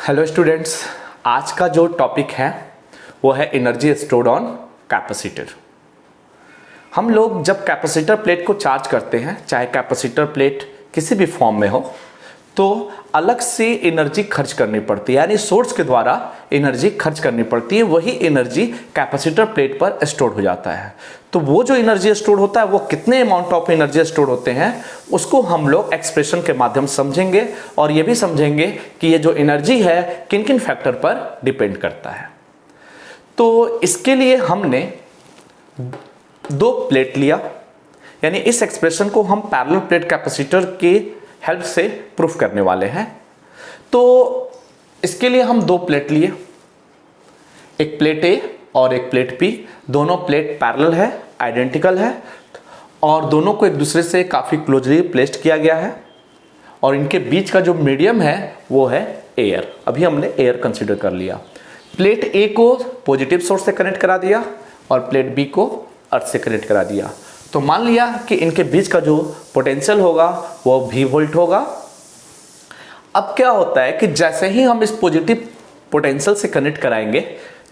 Hello students, आज का जो टॉपिक है वो है एनर्जी स्टोर्ड ऑन कैपेसिटर। हम लोग जब कैपेसिटर प्लेट को चार्ज करते हैं, चाहे कैपेसिटर प्लेट किसी भी फॉर्म में हो, तो अलग से एनर्जी खर्च करनी पड़ती है, यानी सोर्स के द्वारा एनर्जी खर्च करनी पड़ती है। वही एनर्जी कैपेसिटर प्लेट पर स्टोर हो जाता है। तो वो जो एनर्जी स्टोर होता है वो कितने अमाउंट ऑफ एनर्जी स्टोर होते हैं उसको हम लोग एक्सप्रेशन के माध्यम से समझेंगे, और ये भी समझेंगे कि ये जो एनर्जी है किन किन फैक्टर पर डिपेंड करता है। तो इसके लिए हमने दो प्लेट लिया, यानी इस एक्सप्रेशन को हम पैरेलल प्लेट कैपेसिटर के हेल्प से प्रूफ करने वाले हैं। तो इसके लिए हम दो प्लेट लिए, एक प्लेट ए और एक प्लेट बी। दोनों प्लेट पैरेलल है, आइडेंटिकल है, और दोनों को एक दूसरे से काफ़ी क्लोजली प्लेस्ड किया गया है, और इनके बीच का जो मीडियम है वो है एयर। अभी हमने एयर कंसिडर कर लिया। प्लेट ए को पॉजिटिव सोर्स से कनेक्ट करा दिया और प्लेट बी को अर्थ से कनेक्ट करा दिया। तो मान लिया कि इनके बीच का जो पोटेंशियल होगा वो V वोल्ट होगा। अब क्या होता है कि जैसे ही हम इस पॉजिटिव पोटेंशियल से कनेक्ट कराएंगे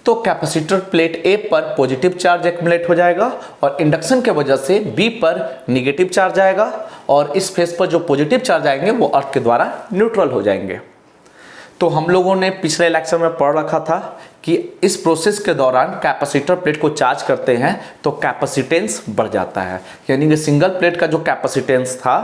तो कैपेसिटर प्लेट ए पर पॉजिटिव चार्ज एक्युमुलेट हो जाएगा, और इंडक्शन के वजह से बी पर नेगेटिव चार्ज आएगा, और इस फेस पर जो पॉजिटिव चार्ज आएंगे वो अर्थ के द्वारा न्यूट्रल हो जाएंगे। तो हम लोगों ने पिछले लेक्चर में पढ़ रखा था कि इस प्रोसेस के दौरान कैपेसिटर प्लेट को चार्ज करते हैं तो कैपेसिटेंस बढ़ जाता है, यानी कि सिंगल प्लेट का जो कैपेसिटेंस था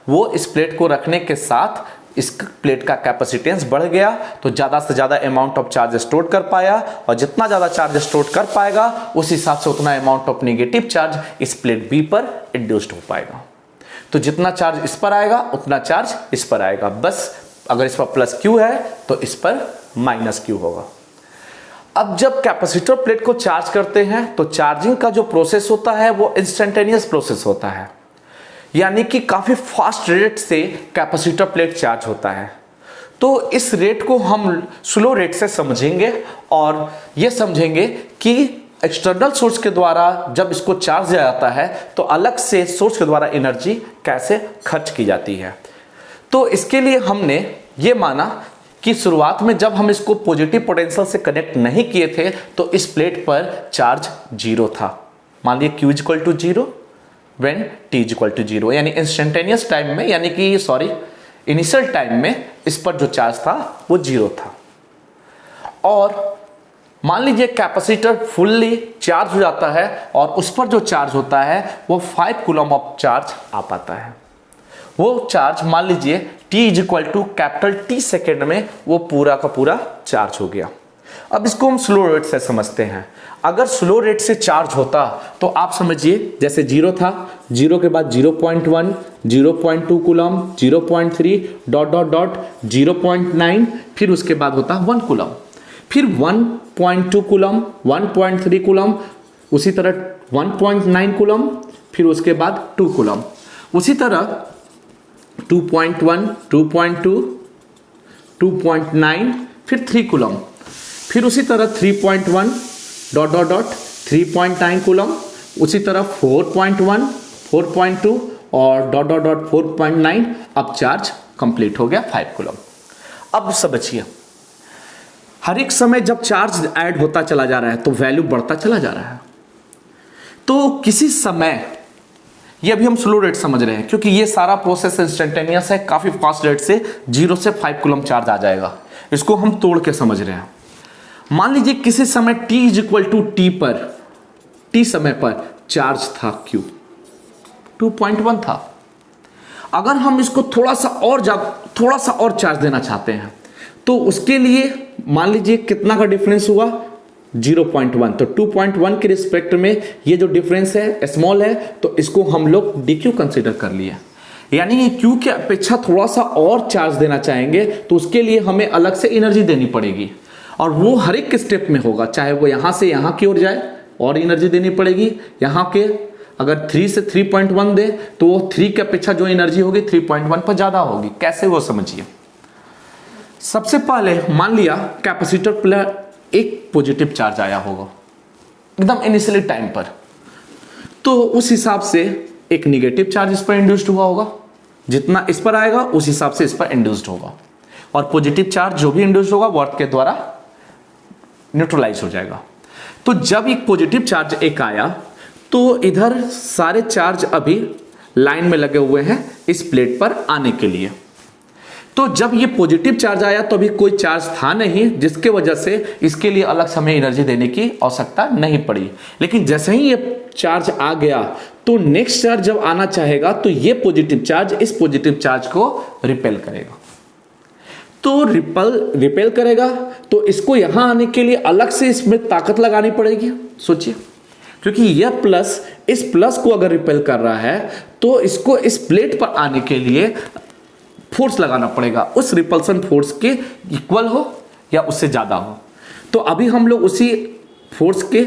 वो इस प्लेट को रखने के साथ इस प्लेट का कैपेसिटेंस बढ़ गया, तो ज़्यादा से ज़्यादा अमाउंट ऑफ चार्ज स्टोर कर पाया, और जितना ज़्यादा चार्ज स्टोर कर पाएगा उस हिसाब से उतना अमाउंट ऑफ नेगेटिव चार्ज इस प्लेट बी पर इंड्यूस्ड हो पाएगा। तो जितना चार्ज इस पर आएगा उतना चार्ज इस पर आएगा, बस अगर इस पर प्लस क्यू है तो इस पर माइनस क्यू होगा। अब जब कैपेसिटर प्लेट को चार्ज करते हैं तो चार्जिंग का जो प्रोसेस होता है वो इंस्टेंटेनियस प्रोसेस होता है, यानी कि काफ़ी फास्ट रेट से कैपेसिटर प्लेट चार्ज होता है। तो इस रेट को हम स्लो रेट से समझेंगे, और ये समझेंगे कि एक्सटर्नल सोर्स के द्वारा जब इसको चार्ज किया जाता है तो अलग से सोर्स के द्वारा एनर्जी कैसे खर्च की जाती है। तो इसके लिए हमने ये माना कि शुरुआत में जब हम इसको पॉजिटिव पोटेंशियल से कनेक्ट नहीं किए थे तो इस प्लेट पर चार्ज जीरो था। मान लीजिए Q equal to zero when T equal to zero, यानी इंस्टेंटेनियस टाइम में, यानी कि इनिशियल टाइम में इस पर जो चार्ज था वो जीरो था। और मान लीजिए कैपेसिटर फुल्ली चार्ज हो जाता है और उस पर जो चार्ज होता है वो 5 कूलम ऑफ चार्ज आ पाता है। वो चार्ज मान लीजिए T equal to capital T second में वो पूरा का पूरा चार्ज हो गया। अब इसको हम स्लो रेट से समझते हैं। अगर स्लो रेट से चार्ज होता तो आप समझिए जैसे जीरो था, जीरो के बाद 0.1, 0.2 कूलम, 0.3 डॉट डॉट डॉट 0.9, फिर उसके बाद होता 1 कूलम, फिर 1.2 कूलम, 1.3 कूलम, उसी तरह 1.9 कूलम, फिर उसके बाद 2 कूलम, उसी तरह 2.1, 2.2, 2.9, फिर 3 कूलम, फिर उसी तरह 3.1 डॉट डॉट डॉट 3.9 कूलम, उसी तरह 4.1, 4.2 और डॉट डॉट डॉट 4.9। अब चार्ज कंप्लीट हो गया 5 कूलम। अब समझिए हर एक समय जब चार्ज ऐड होता चला जा रहा है तो वैल्यू बढ़ता चला जा रहा है। तो किसी समय, ये अभी हम स्लो रेट समझ रहे हैं क्योंकि ये सारा प्रोसेस इंस्टेंटेनियस है, काफ़ी फास्ट रेट से 0 से 5 कूलम चार्ज आ जाएगा। इसको हम तोड़ के समझ रहे हैं। मान लीजिए किसी समय T इक्वल टू T पर, T समय पर चार्ज था Q 2.1 था। अगर हम इसको थोड़ा सा और चार्ज देना चाहते हैं तो उसके लिए मान लीजिए कितना का डिफरेंस हुआ 0.1, तो 2.1 के रिस्पेक्ट में ये जो डिफरेंस है स्मॉल है, तो इसको हम लोग DQ कंसीडर कर लिए। यानी ये Q के अपेक्षा थोड़ा सा और चार्ज देना चाहेंगे तो उसके लिए हमें अलग से एनर्जी देनी पड़ेगी, और वो हर एक स्टेप में होगा, चाहे वो यहाँ से यहाँ की ओर जाए और एनर्जी देनी पड़ेगी। यहाँ के अगर 3 से 3.1 दे तो वो 3 के अपेक्षा जो एनर्जी होगी 3.1 पर ज़्यादा होगी। कैसे वो समझिए। सबसे पहले मान लिया कैपेसिटर पर एक पॉजिटिव चार्ज आया होगा एकदम इनिशियली टाइम पर, तो उस हिसाब से एक नेगेटिव चार्ज इस पर इंड्यूस्ड हुआ होगा, जितना इस पर आएगा उस हिसाब से इस पर इंड्यूस्ड होगा। और पॉजिटिव चार्ज जो भी इंड्यूस होगा वो अर्थ के द्वारा न्यूट्रलाइज हो जाएगा। तो जब एक पॉजिटिव चार्ज एक आया तो इधर सारे चार्ज अभी लाइन में लगे हुए हैं इस प्लेट पर आने के लिए। तो जब ये पॉजिटिव चार्ज आया तो अभी कोई चार्ज था नहीं, जिसके वजह से इसके लिए अलग से हमें एनर्जी देने की आवश्यकता नहीं पड़ी। लेकिन जैसे ही ये चार्ज आ गया तो नेक्स्ट चार्ज जब आना चाहेगा तो ये पॉजिटिव चार्ज इस पॉजिटिव चार्ज को रिपेल करेगा। तो रिपेल करेगा तो इसको यहां आने के लिए अलग से इसमें ताकत लगानी पड़ेगी। सोचिए, क्योंकि यह प्लस इस प्लस को अगर रिपेल कर रहा है तो इसको इस प्लेट पर आने के लिए फोर्स लगाना पड़ेगा, उस रिपल्सन फोर्स के इक्वल हो या उससे ज्यादा हो। तो अभी हम लोग उसी फोर्स के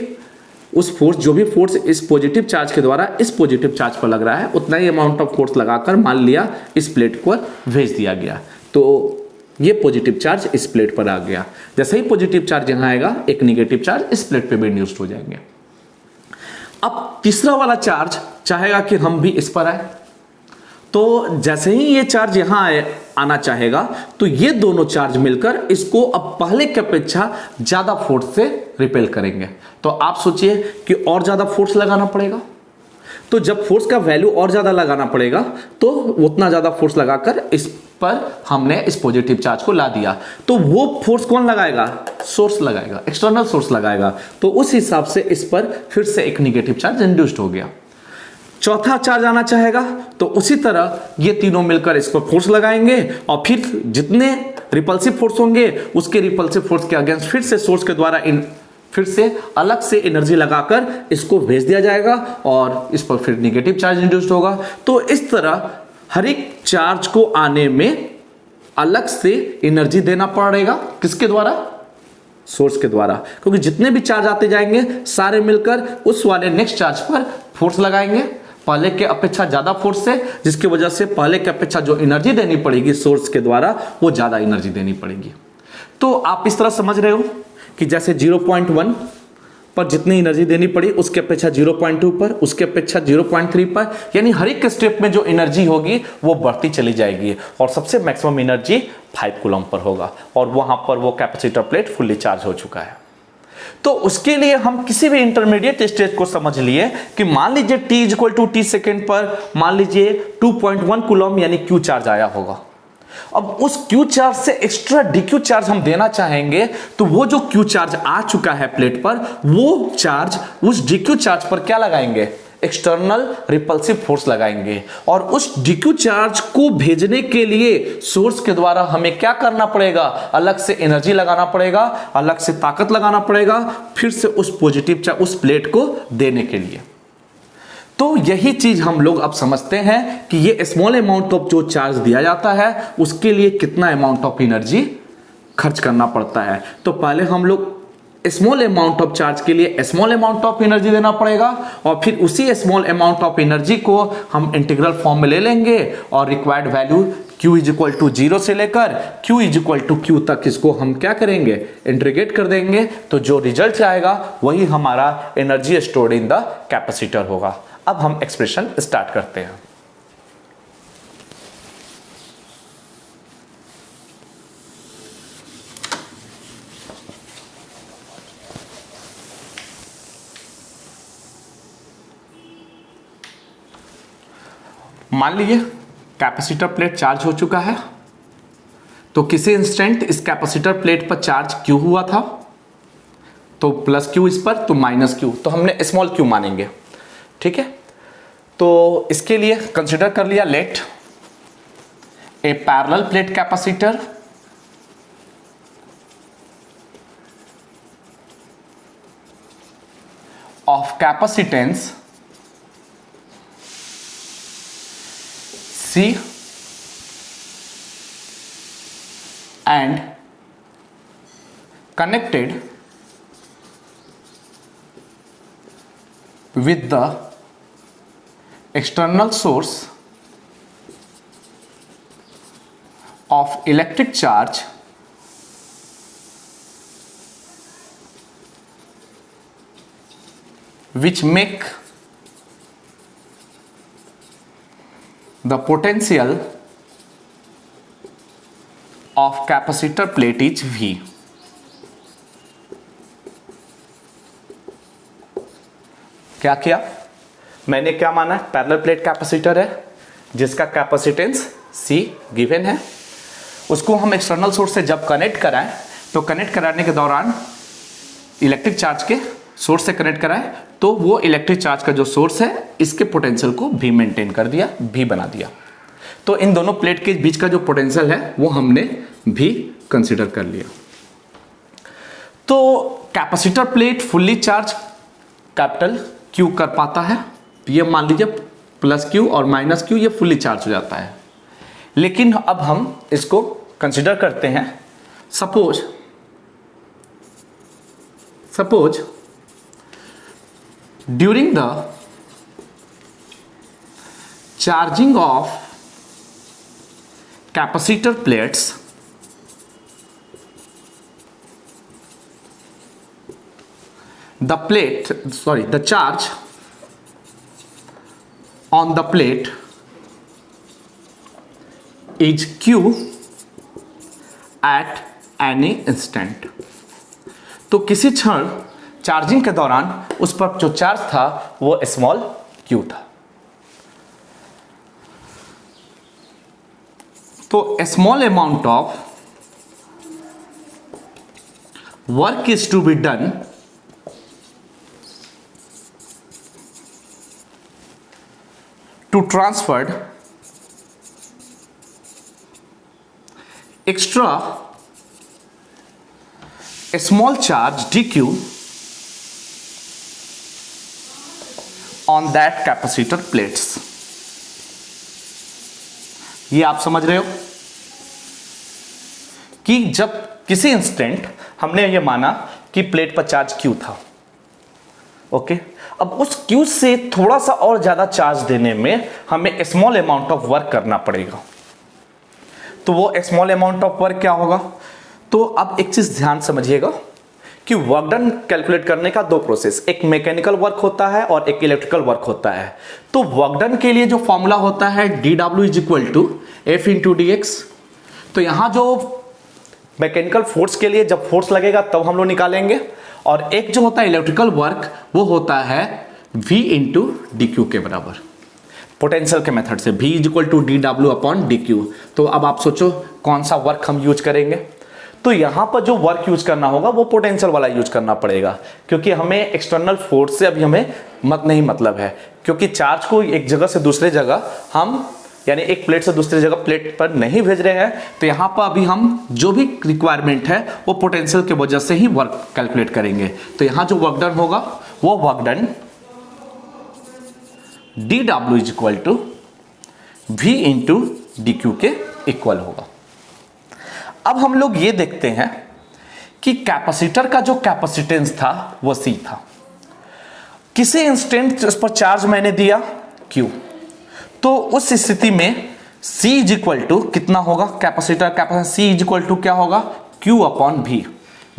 उस फोर्स जो भी फोर्स इस पॉजिटिव चार्ज के द्वारा इस पॉजिटिव चार्ज पर लग रहा है उतना ही अमाउंट ऑफ फोर्स लगाकर मान लिया इस प्लेट को भेज दिया गया। तो ये पॉजिटिव चार्ज इस प्लेट पर आ गया। जैसे ही पॉजिटिव चार्ज यहां आएगा एक नेगेटिव चार्ज इस प्लेट पे भी इंड्यूस्ड हो जाएंगे। अब तीसरा वाला चार्ज चाहेगा कि हम भी इस पर आए, तो जैसे ही ये चार्ज यहां आना चाहेगा तो ये दोनों चार्ज मिलकर इसको अब पहले की अपेक्षा ज्यादा फोर्स से रिपेल करेंगे। तो आप सोचिए कि और ज्यादा फोर्स लगाना पड़ेगा। तो जब फोर्स का वैल्यू और ज्यादा लगाना पड़ेगा तो उतना ज्यादा फोर्स लगाकर इस पर हमने इस पॉजिटिव चार्ज को ला दिया। तो वो फोर्स कौन लगाएगा? सोर्स लगाएगा, एक्सटर्नल सोर्स लगाएगा। तो उस हिसाब से इस पर फिर से एक निगेटिव चार्ज इंड्यूस्ड हो गया। चौथा चार्ज आना चाहेगा तो उसी तरह ये तीनों मिलकर इसको फोर्स लगाएंगे और फिर जितने रिपल्सिव फोर्स होंगे उसके रिपल्सिव फोर्स के अगेंस्ट फिर से सोर्स के द्वारा फिर से अलग से एनर्जी लगाकर इसको भेज दिया जाएगा और इस पर फिर निगेटिव चार्ज इंड्यूस्ड होगा। तो इस तरह हर एक चार्ज को आने में अलग से एनर्जी देना पड़ेगा। किसके द्वारा? सोर्स के द्वारा, क्योंकि जितने भी चार्ज आते जाएंगे सारे मिलकर उस वाले नेक्स्ट चार्ज पर फोर्स लगाएंगे पहले के अपेक्षा ज्यादा फोर्स से, जिसकी वजह से पहले के अपेक्षा जो एनर्जी देनी पड़ेगी सोर्स के द्वारा वो ज्यादा एनर्जी देनी पड़ेगी। तो आप इस तरह समझ रहे हो कि जैसे 0.1 पर जितनी एनर्जी देनी पड़ी उसके अपेक्षा 0.2 पर, उसके अपेक्षा 0.3 पर, यानी हर एक स्टेप में जो एनर्जी होगी वो बढ़ती चली जाएगी और सबसे मैक्सिमम एनर्जी 5 कूलम पर होगा और वहां पर वो कैपेसिटर प्लेट फुल्ली चार्ज हो चुका है। तो उसके लिए हम किसी भी इंटरमीडिएट स्टेज को समझ लिए कि मान लीजिए t equal to t second पर मान लीजिए 2.1 कूलम यानी Q चार्ज आया होगा। अब उस Q चार्ज से एक्स्ट्रा DQ चार्ज हम देना चाहेंगे तो वो जो Q चार्ज आ चुका है प्लेट पर वो चार्ज उस DQ चार्ज पर क्या लगाएंगे? एक्सटर्नल रिपल्सिव फोर्स लगाएंगे और उस DQ चार्ज को भेजने के लिए सोर्स के द्वारा हमें क्या करना पड़ेगा? अलग से एनर्जी लगाना पड़ेगा, अलग से ताकत लगाना पड़ेगा फिर से उस पॉजिटिव चार्ज उस प्लेट को देने के लिए। तो यही चीज हम लोग अब समझते हैं कि ये स्मॉल अमाउंट ऑफ जो चार्ज दिया जाता है उसके लिए कितना अमाउंट ऑफ एनर्जी खर्च करना पड़ता है। तो पहले हम लोग स्मॉल अमाउंट ऑफ चार्ज के लिए स्मॉल अमाउंट ऑफ एनर्जी देना पड़ेगा और फिर उसी स्मॉल अमाउंट ऑफ एनर्जी को हम इंटीग्रल फॉर्म में ले लेंगे और required value Q is equal to 0 से लेकर Q is equal to Q तक इसको हम क्या करेंगे? इंटीग्रेट कर देंगे। तो जो रिजल्ट आएगा वही हमारा energy stored in the capacitor होगा। अब हम एक्सप्रेशन स्टार्ट करते हैं। मान लीजिए कैपेसिटर प्लेट चार्ज हो चुका है तो किसी इंस्टेंट इस कैपेसिटर प्लेट पर चार्ज Q हुआ था तो प्लस Q इस पर तो माइनस Q, तो हमने स्मॉल q मानेंगे। ठीक है, तो इसके लिए कंसिडर कर लिया let a parallel plate capacitor of capacitance C and connected with the external source of electric charge which make the potential of capacitor plate is V. क्या किया मैंने, क्या माना, पैरेलल प्लेट कैपेसिटर है जिसका कैपेसिटेंस C गिवन है, उसको हम एक्सटर्नल सोर्स से जब कनेक्ट कराएं तो कनेक्ट कराने के दौरान इलेक्ट्रिक चार्ज के सोर्स से कनेक्ट कराएं तो वो इलेक्ट्रिक चार्ज का जो सोर्स है इसके पोटेंशियल को भी मेंटेन कर दिया, भी बना दिया। तो इन दोनों प्लेट के बीच का जो पोटेंशियल है वो हमने भी कंसीडर कर लिया। तो capacitor plate fully charge capital Q कर पाता है, ये मान लीजिए प्लस Q और माइनस Q, ये फुल्ली चार्ज हो जाता है। लेकिन अब हम इसको कंसीडर करते हैं, suppose during the charging of capacitor plates the charge on the plate is Q at any instant। तो किसी क्षण चार्जिंग के दौरान उस पर जो चार्ज था वो स्मॉल q था। तो small amount of work is to be done to transferred extra a small charge dq on that capacitor plates। ये आप समझ रहे हो कि जब किसी इंस्टेंट हमने ये माना कि प्लेट पर चार्ज Q था, ओके, अब उस Q से थोड़ा सा और ज्यादा चार्ज देने में हमें स्मॉल अमाउंट ऑफ वर्क करना पड़ेगा। तो वो स्मॉल अमाउंट ऑफ वर्क क्या होगा, तो अब एक चीज ध्यान समझिएगा कि वर्क डन कैलकुलेट करने का दो प्रोसेस, एक मैकेनिकल वर्क होता है और एक इलेक्ट्रिकल वर्क होता है। तो वर्क डन के लिए जो फॉर्मूला होता है dW is equal to F into dx। तो यहां जो मैकेनिकल फोर्स के लिए जब फोर्स लगेगा तब हम लोग निकालेंगे, और एक जो होता है इलेक्ट्रिकल वर्क वो होता है V इंटू डी क्यू के बराबर, पोटेंशियल के मेथड से V is equal to dW upon dq। तो अब आप सोचो कौन सा वर्क हम यूज करेंगे, तो यहां पर जो वर्क यूज करना होगा वो पोटेंशियल वाला यूज करना पड़ेगा, क्योंकि हमें एक्सटर्नल फोर्स से अभी हमें नहीं मतलब है, क्योंकि चार्ज को एक जगह से दूसरे जगह हम यानी एक प्लेट से दूसरी जगह प्लेट पर नहीं भेज रहे हैं। तो यहाँ पर अभी हम जो भी रिक्वायरमेंट है वो पोटेंशियल के वजह से ही वर्क कैलकुलेट करेंगे। तो यहाँ जो वर्क डन होगा वो work done dW is equal to V into d q के इक्वल होगा। अब हम लोग ये देखते हैं कि कैपेसिटर का जो कैपेसिटेंस था वो C था, किसी इंस्टेंट उस पर चार्ज मैंने दिया Q, तो उस स्थिति में C इज इक्वल टू कितना होगा, capacitor C is equal to क्या होगा, Q अपॉन V।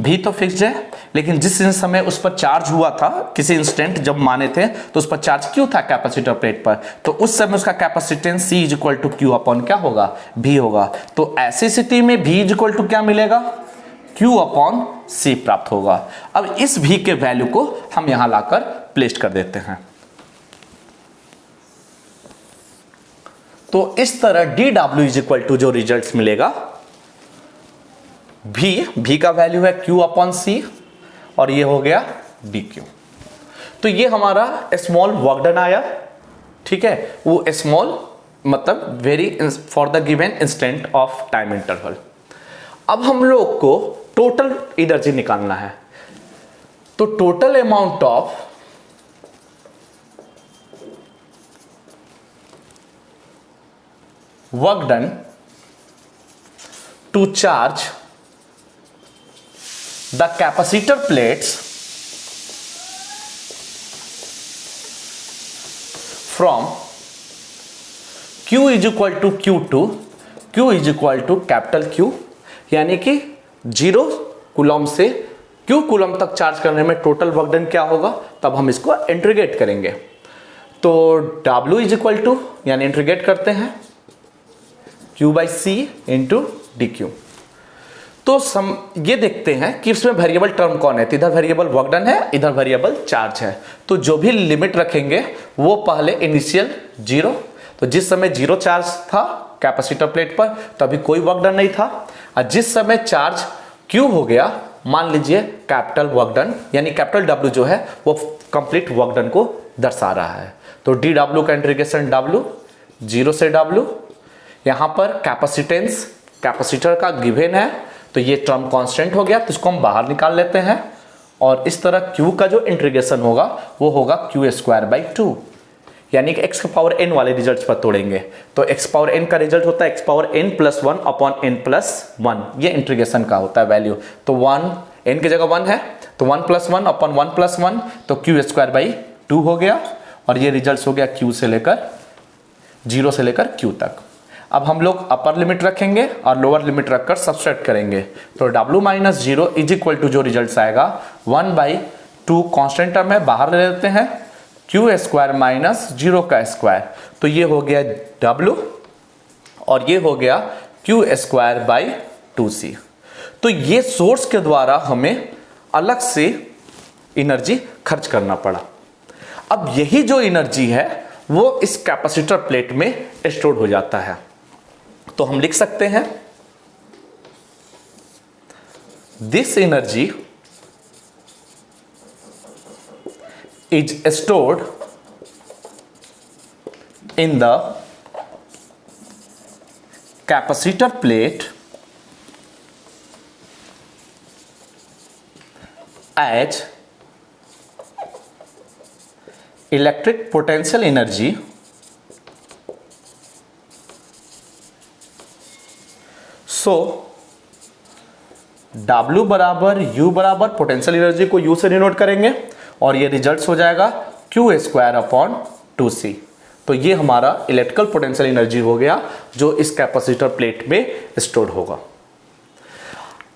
V तो फिक्स्ड है, लेकिन जिस समय उस पर चार्ज हुआ था, किसी इंस्टेंट जब माने थे तो उस पर चार्ज क्यों था कैपेसिटर प्लेट पर, तो उस समय उसका capacitance C is equal to Q upon क्या होगा, V होगा। तो ऐसी स्थिति में V इज इक्वल टू क्या मिलेगा, Q अपॉन C प्राप्त होगा। अब इस V के वैल्यू को हम यहां लाकर प्लेस कर देते हैं। तो इस तरह dW इज इक्वल टू जो रिजल्ट मिलेगा, V का वैल्यू है Q अपॉन C और ये हो गया dQ। तो ये हमारा स्मॉल वर्क डन आया, ठीक है, वो स्मॉल मतलब very for the given instant of time interval. अब हम लोग को टोटल एनर्जी निकालना है, तो total amount of work done to charge the capacitor plates from Q is equal to Q2, Q is equal to capital Q, यानी कि 0 coulomb से Q कूलम तक चार्ज करने में टोटल वर्क डन क्या होगा, तब हम इसको इंटीग्रेट करेंगे। तो W इज इक्वल टू, यानी इंटीग्रेट करते हैं Q by C into d Q. तो ये देखते हैं कि इसमें वेरिएबल टर्म कौन है। तो इधर वेरिएबल वर्क डन है, इधर वेरिएबल चार्ज है। तो जो भी लिमिट रखेंगे वो पहले इनिशियल 0, तो जिस समय 0 चार्ज था कैपेसिटर प्लेट पर तो अभी कोई वर्क डन नहीं था, और जिस समय चार्ज Q हो गया, मान लीजिए कैपिटल वर्क डन, यानी कैपिटल W जो है वो कंप्लीट वर्क डन को दर्शा रहा है। तो dW का इंटीग्रेशन W 0 से W, यहां पर कैपेसिटेंस कैपेसिटर का गिवन है तो ये टर्म कांस्टेंट हो गया, तो इसको हम बाहर निकाल लेते हैं। और इस तरह Q का जो इंटीग्रेशन होगा वो होगा Q²/2, यानी कि x पावर n वाले रिजल्ट्स पर तोड़ेंगे तो x पावर n का रिजल्ट होता है x power n + 1 upon n + 1, ये इंटीग्रेशन का होता है वैल्यू। तो 1 n की जगह 1 है तो 1 + 1 अपॉन 1 + 1 तो Q²/2 हो गया, और ये रिजल्ट हो गया Q से लेकर 0 से लेकर Q तक। अब हम लोग अपर लिमिट रखेंगे और लोअर लिमिट रखकर सबट्रैक्ट करेंगे, तो W - 0 = जो रिजल्ट आएगा 1/2 कांस्टेंट टर्म है, बाहर ले लेते हैं, Q² - 0 का स्क्वायर, तो ये हो गया W और ये हो गया Q²/2C। तो ये सोर्स के द्वारा हमें अलग से एनर्जी खर्च करना पड़ा। अब यही जो एनर्जी है वो इस कैपेसिटर प्लेट में स्टोर हो जाता है। तो हम लिख सकते हैं this energy is stored in the capacitor plate as electric potential energy so W बराबर U बराबर पोटेंशियल एनर्जी को U से डिनोट करेंगे और ये रिजल्ट्स हो जाएगा Q²/2C। तो ये हमारा इलेक्ट्रिकल पोटेंशियल एनर्जी हो गया जो इस कैपेसिटर प्लेट में स्टोर होगा।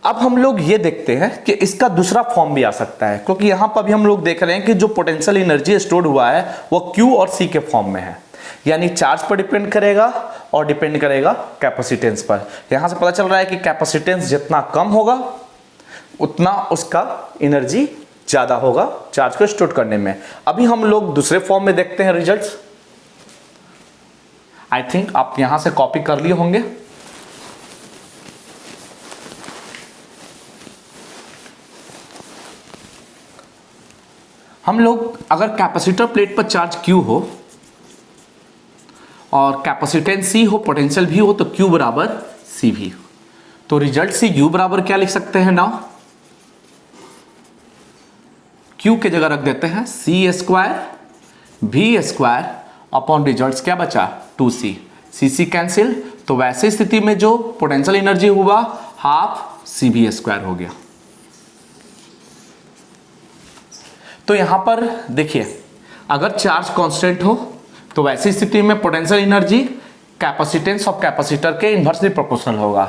अब हम लोग ये देखते हैं कि इसका दूसरा फॉर्म भी आ सकता है, क्योंकि यहां पर भी हम लोग देख रहे हैं कि जो पोटेंशियल एनर्जी स्टोर हुआ है वो Q और C के फॉर्म में है, यानी चार्ज पर डिपेंड करेगा और डिपेंड करेगा कैपेसिटेंस पर। यहां से पता चल रहा है कि कैपेसिटेंस जितना कम होगा उतना उसका एनर्जी ज्यादा होगा चार्ज को स्टोर करने में। अभी हम लोग दूसरे फॉर्म में देखते हैं रिजल्ट्स। आई थिंक आप यहां से कॉपी कर लिए होंगे। हम लोग अगर कैपेसिटर प्लेट पर चार्ज Q हो और कैपेसिटेंस C हो, पोटेंशियल भी हो, तो Q बराबर CV। तो रिजल्ट से U बराबर क्या लिख सकते हैं नाउ, Q के जगह रख देते हैं C² V² अपॉन रिजल्ट क्या बचा 2C, CC कैंसिल, तो वैसे स्थिति में जो पोटेंशियल एनर्जी हुआ हाफ CV² हो गया। तो यहां पर देखिए अगर चार्ज कांस्टेंट हो तो वैसी स्थिति में potential energy capacitance of capacitor के इन्वर्सली प्रोपोर्शनल होगा,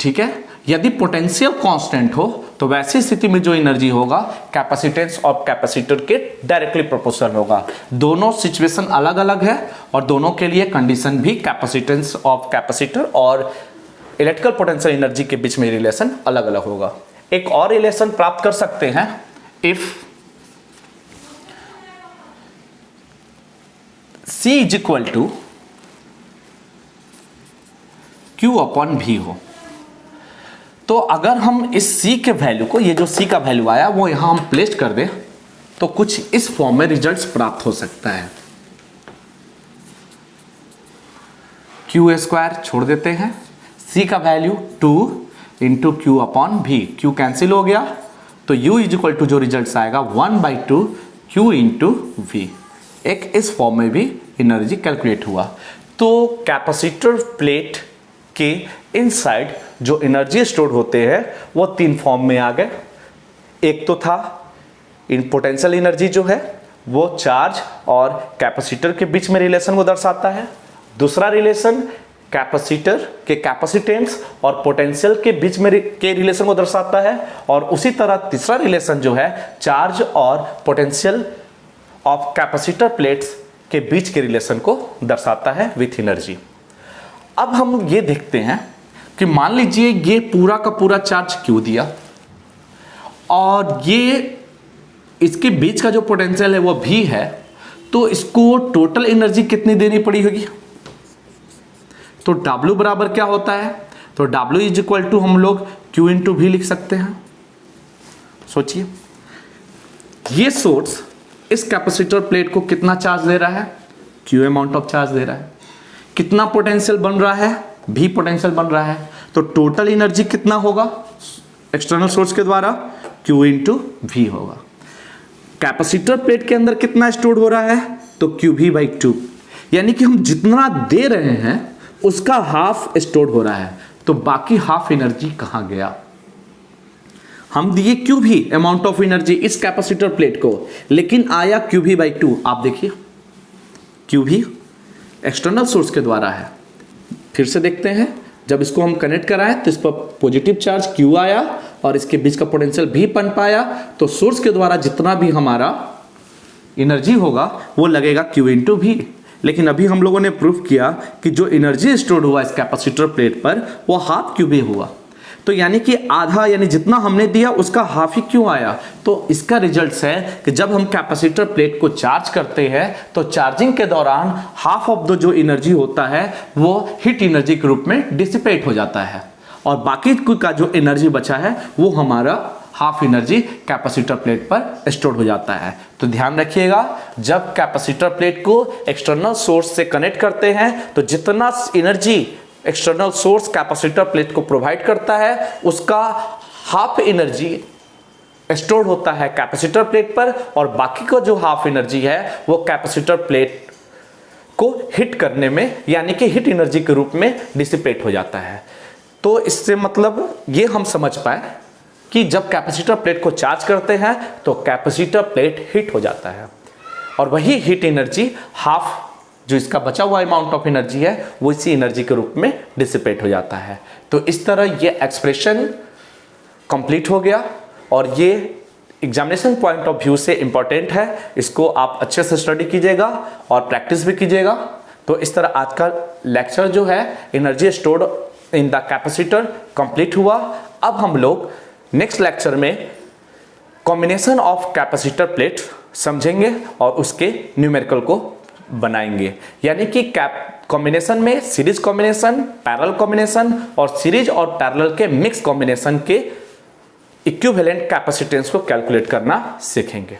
ठीक है। यदि पोटेंशियल कांस्टेंट हो तो वैसी स्थिति में जो एनर्जी होगा कैपेसिटेंस ऑफ कैपेसिटर के डायरेक्टली प्रोपोर्शनल होगा। दोनों सिचुएशन अलग अलग है और दोनों के लिए कंडीशन भी कैपेसिटेंस ऑफ कैपेसिटर और इलेक्ट्रिकल पोटेंशियल एनर्जी के बीच में रिलेशन अलग अलग होगा। एक और रिलेशन प्राप्त कर सकते हैं इफ C = Q/V हो। तो अगर हम इस C के वैल्यू को, ये जो C का वैल्यू आया वो यहां हम प्लेस कर दें तो कुछ इस फॉर्म में रिजल्ट्स प्राप्त हो सकता है। Q² छोड़ देते हैं, C का वैल्यू 2 × Q/V, Q कैंसिल हो गया तो U = जो रिजल्ट आएगा 1/2 Q × V। एक इस फॉर्म में भी एनर्जी कैलकुलेट हुआ। तो कैपेसिटर प्लेट के इनसाइड जो एनर्जी स्टोर होते हैं वो 3 फॉर्म में आ गए। एक तो था इन पोटेंशियल एनर्जी जो है वो चार्ज और कैपेसिटर के बीच में रिलेशन को दर्शाता है। दूसरा रिलेशन कैपेसिटर के कैपेसिटेंस और पोटेंशियल के बीच में के रिलेशन को दर्शाता है। और उसी तरह तीसरा रिलेशन जो है चार्ज और पोटेंशियल ऑफ कैपेसिटर प्लेट्स के बीच के रिलेशन को दर्शाता है विथ एनर्जी। अब हम ये देखते हैं कि कि मान लीजिए ये पूरा का पूरा चार्ज Q दिया और ये इसके बीच का जो पोटेंशियल है वो V है, तो इसको टोटल एनर्जी कितनी देनी पड़ी होगी? तो W बराबर क्या होता है? तो W इज इक्वल टू हम लोग Q इंटू V लिख सकते हैं। सोचिए, ये सोर्स इस कैपेसिटर प्लेट को कितना चार्ज दे रहा है? Q अमाउंट ऑफ चार्ज दे रहा है। कितना पोटेंशियल बन रहा है? V पोटेंशियल बन रहा है। तो टोटल एनर्जी कितना होगा एक्सटर्नल सोर्स के द्वारा? Q इंटू V होगा। कैपेसिटर प्लेट के अंदर कितना स्टोर हो रहा है? तो QV/2, यानी कि हम जितना दे रहे हैं उसका हाफ स्टोर हो रहा है। तो बाकी हाफ एनर्जी कहां गया? हम दिए QV अमाउंट ऑफ एनर्जी इस कैपेसिटर प्लेट को, लेकिन आया QV/2। आप देखिए, QV एक्सटर्नल सोर्स के द्वारा है। फिर से देखते हैं, जब इसको हम कनेक्ट कराएं तो इस पर पॉजिटिव चार्ज Q आया और इसके बीच का पोटेंशियल भी बन पाया। तो सोर्स के द्वारा जितना भी हमारा एनर्जी होगा वो लगेगा Q इंटू V। लेकिन अभी हम लोगों ने प्रूफ किया कि जो एनर्जी स्टोर हुआ इस कैपेसिटर प्लेट पर वो हाफ QV हुआ। तो यानी कि आधा, यानी जितना हमने दिया उसका हाफ ही क्यों आया? तो इसका रिजल्ट है कि जब हम कैपेसिटर प्लेट को चार्ज करते हैं तो चार्जिंग के दौरान हाफ ऑफ द जो एनर्जी होता है वो हीट एनर्जी के रूप में डिसिपेट हो जाता है और बाकी का जो एनर्जी बचा है वो हमारा हाफ एनर्जी कैपेसिटर प्लेट पर स्टोर हो जाता है। तो ध्यान रखिएगा, जब कैपेसिटर प्लेट को एक्सटर्नल सोर्स से कनेक्ट करते हैं तो जितना energy external source capacitor plate को प्रोवाइड करता है उसका हाफ एनर्जी स्टोर होता है कैपेसिटर प्लेट पर और बाकी का जो हाफ एनर्जी है वो कैपेसिटर प्लेट को हिट करने में, यानी कि हिट एनर्जी के रूप में डिसिपेट हो जाता है। तो इससे मतलब ये हम समझ पाए कि जब कैपेसिटर प्लेट को चार्ज करते हैं तो कैपेसिटर प्लेट हिट हो जाता है और वही हीट एनर्जी हाफ जो इसका बचा हुआ अमाउंट ऑफ एनर्जी है वो इसी एनर्जी के रूप में डिसिपेट हो जाता है। तो इस तरह ये एक्सप्रेशन कंप्लीट हो गया और ये एग्जामिनेशन पॉइंट ऑफ व्यू से इंपॉर्टेंट है। इसको आप अच्छे से स्टडी कीजिएगा और प्रैक्टिस भी कीजिएगा। तो इस तरह आज का लेक्चर जो है energy stored in the capacitor complete हुआ। अब हम लोग नेक्स्ट लेक्चर में कॉम्बिनेशन ऑफ कैपेसिटर प्लेट समझेंगे और उसके न्यूमेरिकल को बनाएंगे, यानी कि कॉम्बिनेशन में सीरीज कॉम्बिनेशन, पैरेलल कॉम्बिनेशन और सीरीज और पैरेलल के मिक्स कॉम्बिनेशन के इक्विवेलेंट कैपेसिटेंस को कैलकुलेट करना सीखेंगे।